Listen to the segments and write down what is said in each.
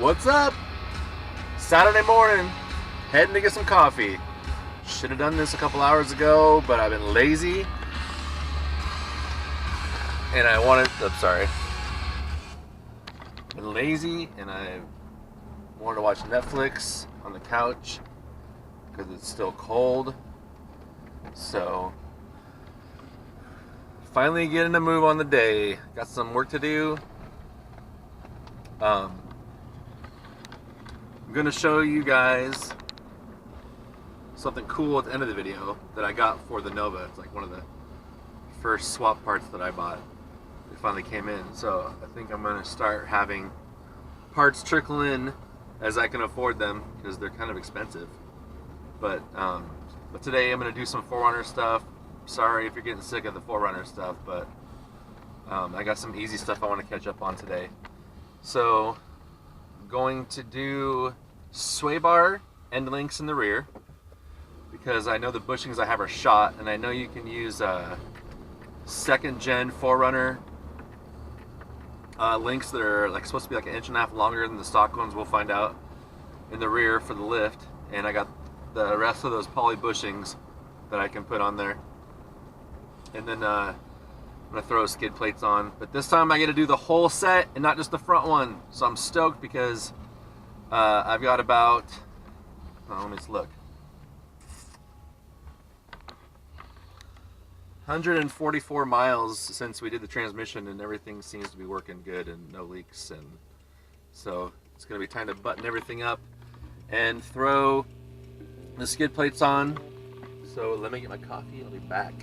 What's up? Saturday morning, heading to get some coffee. Should have done this a couple hours ago, but I've been lazy. And I wanted, been lazy and I wanted to watch Netflix on the couch because it's still cold. So, finally getting a move on the day. Got some work to do. I'm going to show you guys something cool at the end of the video that I got for the Nova. It's like one of the first swap parts that I bought. They finally came in, so I think I'm going to start having parts trickle in as I can afford them because they're kind of expensive. But today I'm going to do some 4runner stuff. Sorry if you're getting sick of the 4runner stuff, but I got some easy stuff I want to catch up on today. So I'm going to do sway bar end links in the rear because I know the bushings I have are shot, and I know you can use second gen 4runner links that are like supposed to be like 1.5 inches longer than the stock ones. We'll find out in the rear for the lift, and I got the rest of those poly bushings that I can put on there. And then I'm gonna throw skid plates on, but this time I get to do the whole set and not just the front one. So I'm stoked because I've got about, let me just look, 144 miles since we did the transmission, and everything seems to be working good and no leaks. And so it's gonna be time to button everything up and throw the skid plates on. So let me get my coffee, I'll be back.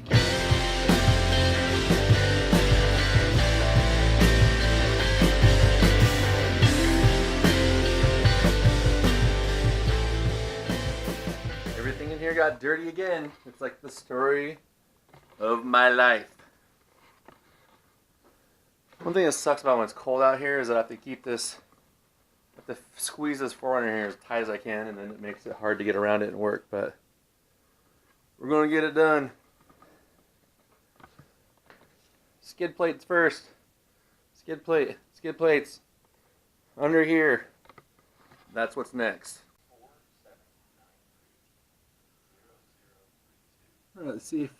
Everything in here got dirty again. It's like the story of my life. One thing that sucks about when it's cold out here is that I have to keep this, I have to squeeze this 4runner here as tight as I can, and then it makes it hard to get around it and work, but we're going to get it done. Skid plates first. Skid plates. Under here. That's what's next. Let's see if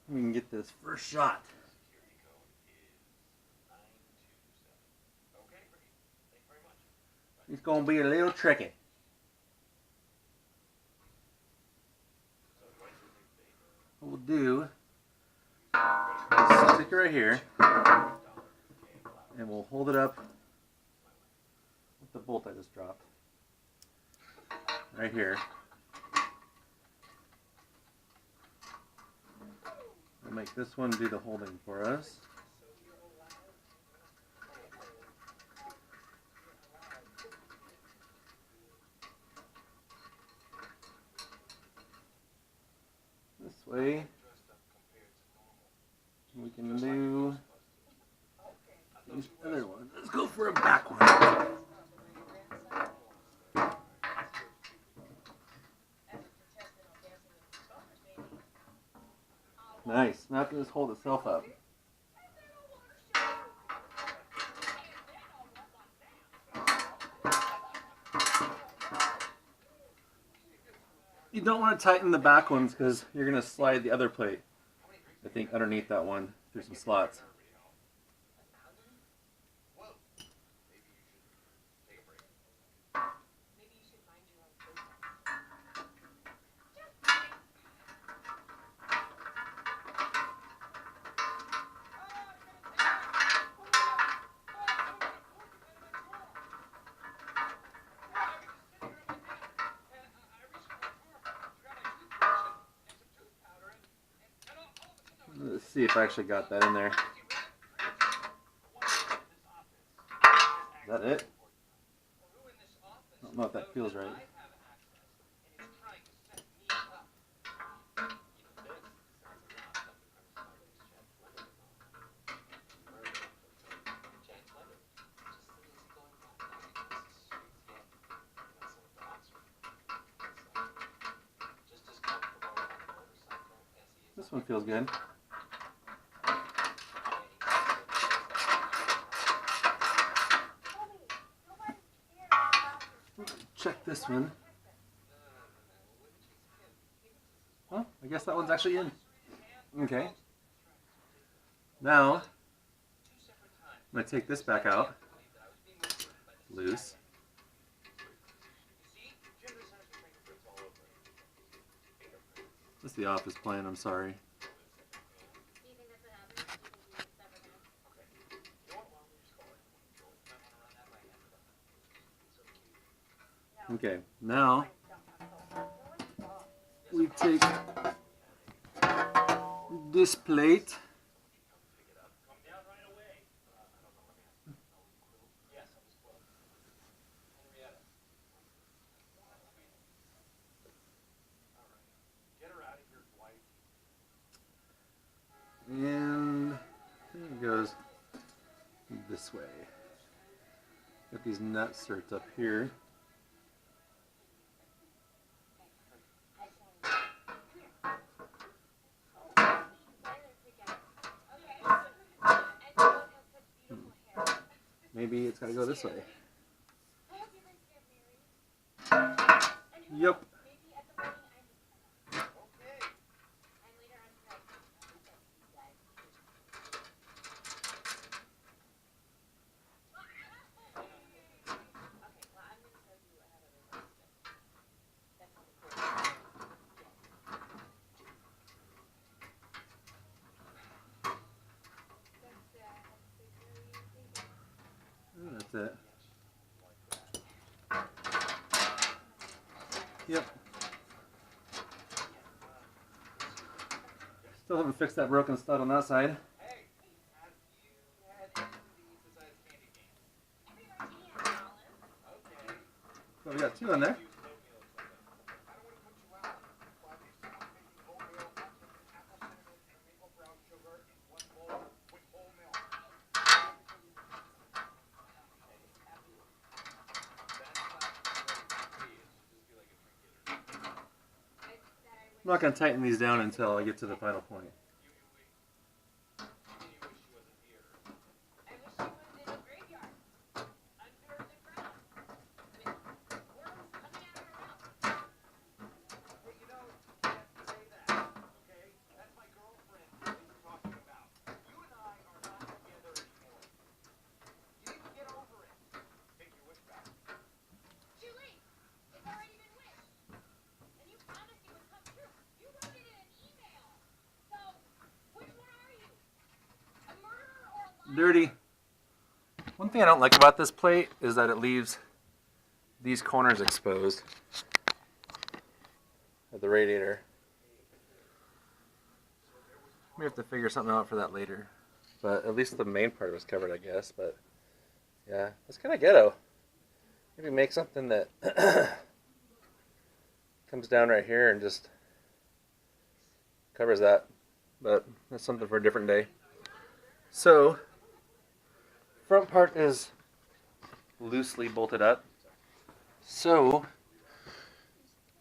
we can get this first shot. It's going to be a little tricky. What we'll do is stick it right here, and we'll hold it up with the bolt I just dropped. Right here. We'll make this one do the holding for us. This way we can do these other ones. Let's go for a back one. Nice. Now can just hold itself up. You don't want to tighten the back ones because you're going to slide the other plate, I think, underneath that one through some slots. Let's see if I actually got that in there. Is that it? I don't know if that feels right. This one feels good. this one. Well, I guess that one's actually in. Okay. Now, I'm going to take this back out. Loose. That's the Office playing, I'm sorry. Okay, now we take this plate and it goes this way. Got these nut certs up here. Maybe it's got to go this way. Yep. That's it. Yep. Still haven't fixed that broken stud on that side. So we got two in there. I'm not going to tighten these down until I get to the final point. Dirty. One thing I don't like about this plate is that it leaves these corners exposed of the radiator. We have to figure something out for that later. But at least the main part was covered, I guess. But yeah, it's kind of ghetto. Maybe make something that comes down right here and just covers that. But that's something for a different day. So, front part is loosely bolted up. So,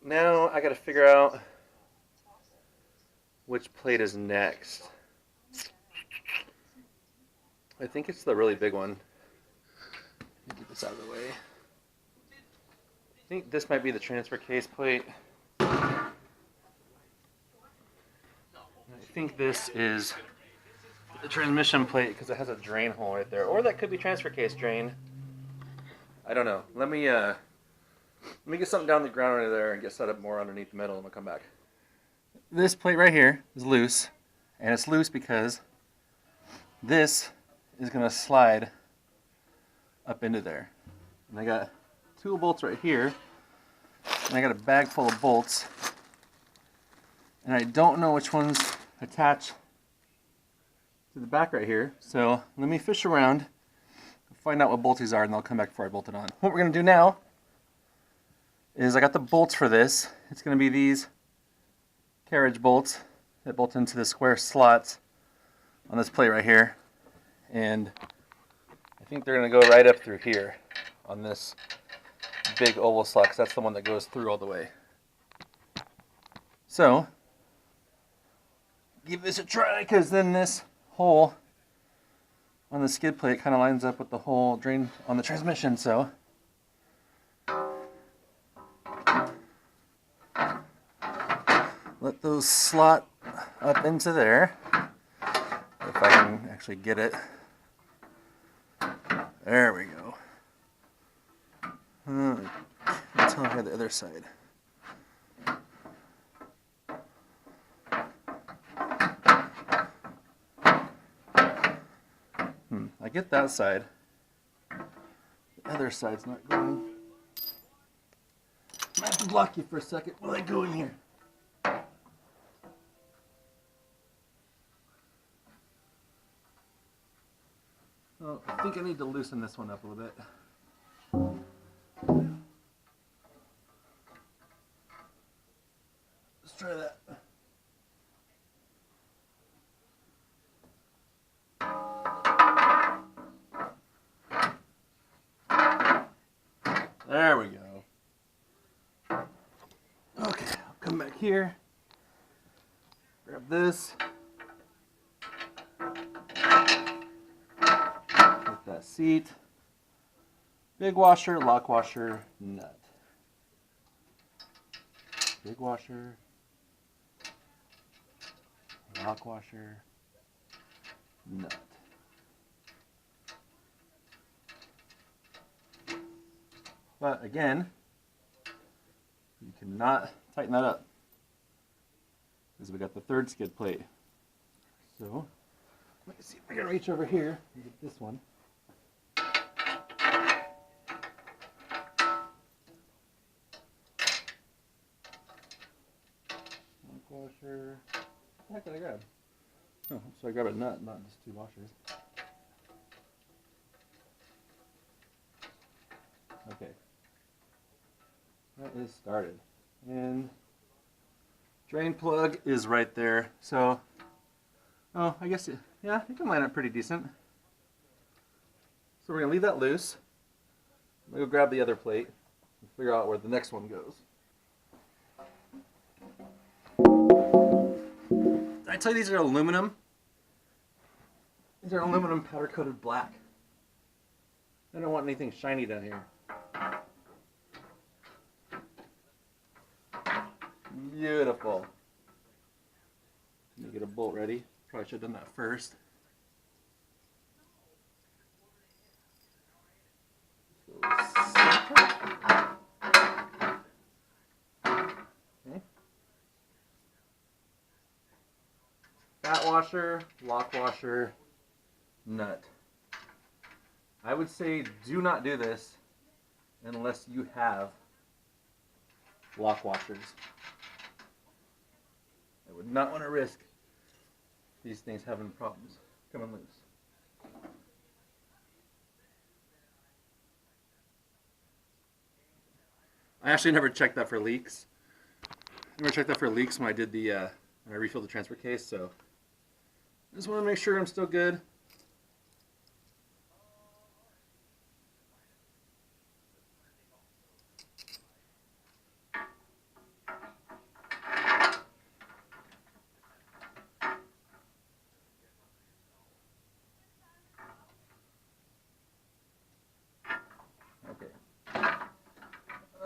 now I gotta figure out which plate is next. I think it's the really big one. Let me get this out of the way. I think this might be the transfer case plate. I think this is the transmission plate because it has a drain hole right there, or that could be transfer case drain. I don't know. Let me get something down the ground right there and get set up more underneath the middle, and we'll come back. This plate right here is loose, and it's loose because this is going to slide up into there. And I got two bolts right here, and I got a bag full of bolts, and I don't know which ones attach to the back right here. So let me fish around, find out what bolts these are, and then I'll come back before I bolt it on. What we're going to do now is I got the bolts for this. It's going to be these carriage bolts that bolt into the square slots on this plate right here. And I think they're going to go right up through here on this big oval slot, because that's the one that goes through all the way. So, give this a try, because then this hole on the skid plate kind of lines up with the hole drain on the transmission. So let those slot up into there. If I can actually get it. There we go. Let's try the other side. I get that side. The other side's not going. I have to block you for a second while I go in here. Oh, I think I need to loosen this one up a little bit. Let's try that. There we go. Okay, I'll come back here. Grab this. Get that seat. Big washer, lock washer, nut. Big washer, lock washer, nut. But again, you cannot tighten that up because we got the third skid plate. So let me see if I can reach over here and get this one. Lock washer. What the heck did I grab? Oh, so I grabbed a nut, not just two washers. Okay. That is started. And drain plug is right there. So, oh, I guess, yeah, you can line up pretty decent. So we're gonna leave that loose. I'm gonna go grab the other plate and figure out where the next one goes. Did I tell you these are aluminum? These are aluminum powder coated black. I don't want anything shiny down here. Beautiful. Let me get a bolt ready. Probably should have done that first. Okay. Fat washer, lock washer, nut. I would say do not do this unless you have lock washers. I would not want to risk these things having problems coming loose. I actually never checked that for leaks. Never checked that for leaks when I did the when I refilled the transfer case, so I just want to make sure I'm still good.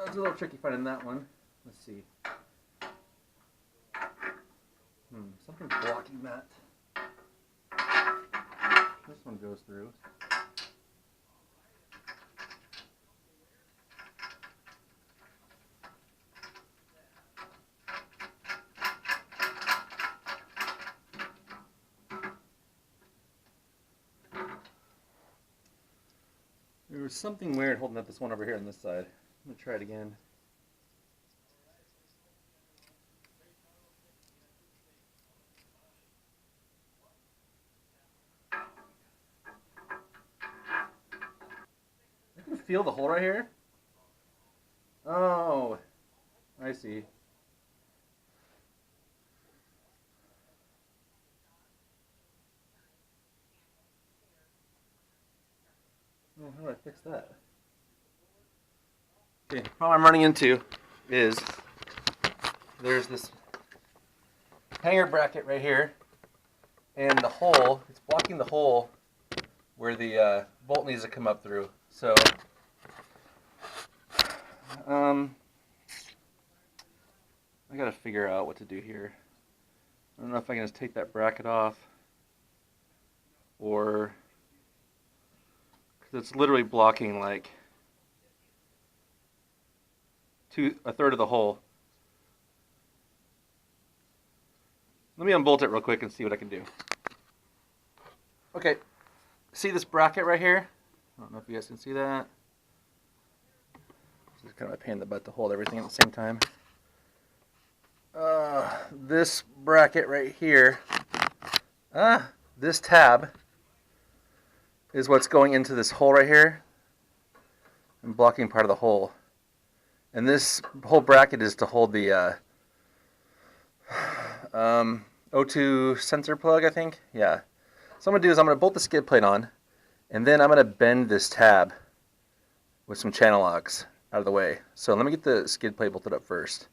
It's a little tricky finding that one. Let's see. Something's blocking that. This one goes through. There was something weird holding up this one over here on this side. I'm going to try it again. I can feel the hole right here. Oh, I see. Oh, how do I fix that? Okay, the problem I'm running into is there's this hanger bracket right here, and the hole, it's blocking the hole where the bolt needs to come up through. So, I gotta figure out what to do here. I don't know if I can just take that bracket off or because it's literally blocking like a third of the hole. Let me unbolt it real quick and see what I can do. Okay, see this bracket right here? I don't know if you guys can see that. This is kind of a pain in the butt to hold everything at the same time. This bracket right here, this tab is what's going into this hole right here and blocking part of the hole. And this whole bracket is to hold the O2 sensor plug, I think. Yeah. So what I'm going to do is I'm going to bolt the skid plate on, and then I'm going to bend this tab with some channel locks out of the way. So let me get the skid plate bolted up first.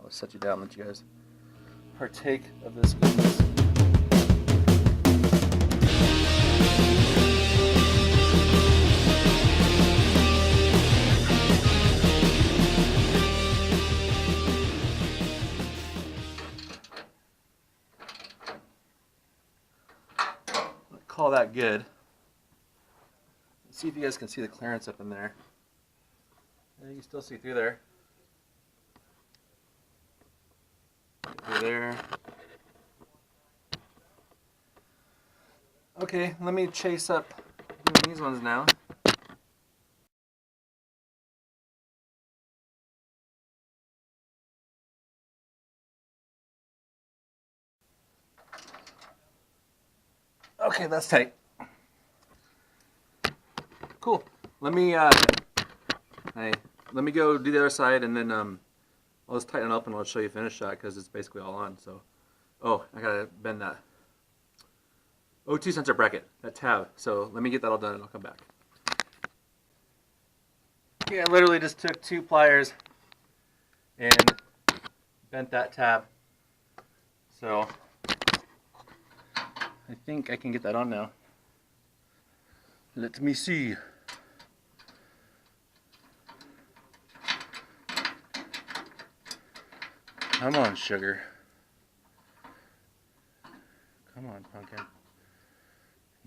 I'll set you down and let you guys partake of this goodness. Call that good. Let's see if you guys can see the clearance up in there. Yeah, you can still see through there. Through there. Okay, let me chase up doing these ones now. Okay, that's tight. Cool. Let me go do the other side, and then I'll just tighten it up and I'll show you a finished shot because it's basically all on. So, oh, I gotta bend that O2 sensor bracket, that tab. So let me get that all done and I'll come back. Okay, I literally just took 2 pliers and bent that tab. So I think I can get that on now. Let me see. Come on, sugar. Come on, pumpkin.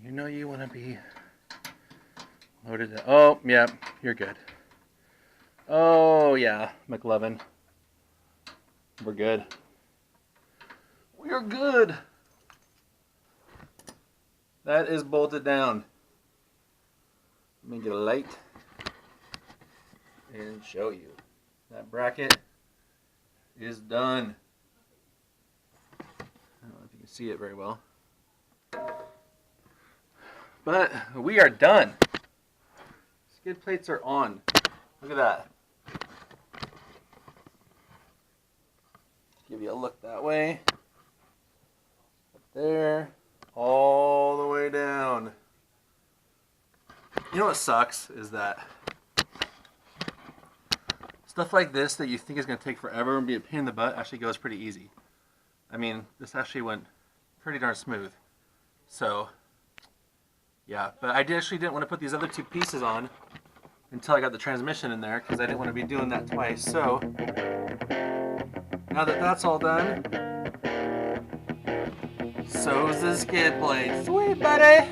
You know you want to be loaded. Oh, yeah, you're good. Oh, yeah, McLovin. We're good. We're good. That is bolted down. Let me get a light and show you. That bracket is done. I don't know if you can see it very well. But we are done. Skid plates are on. Look at that. Give you a look that way. Up there. All the way down. You know what sucks is that stuff like this that you think is going to take forever and be a pain in the butt actually goes pretty easy. I mean, this actually went pretty darn smooth. So, yeah. But I actually didn't want to put these other 2 pieces on until I got the transmission in there because I didn't want to be doing that twice. So, now that that's all done, so's the skid plate. Sweet, buddy!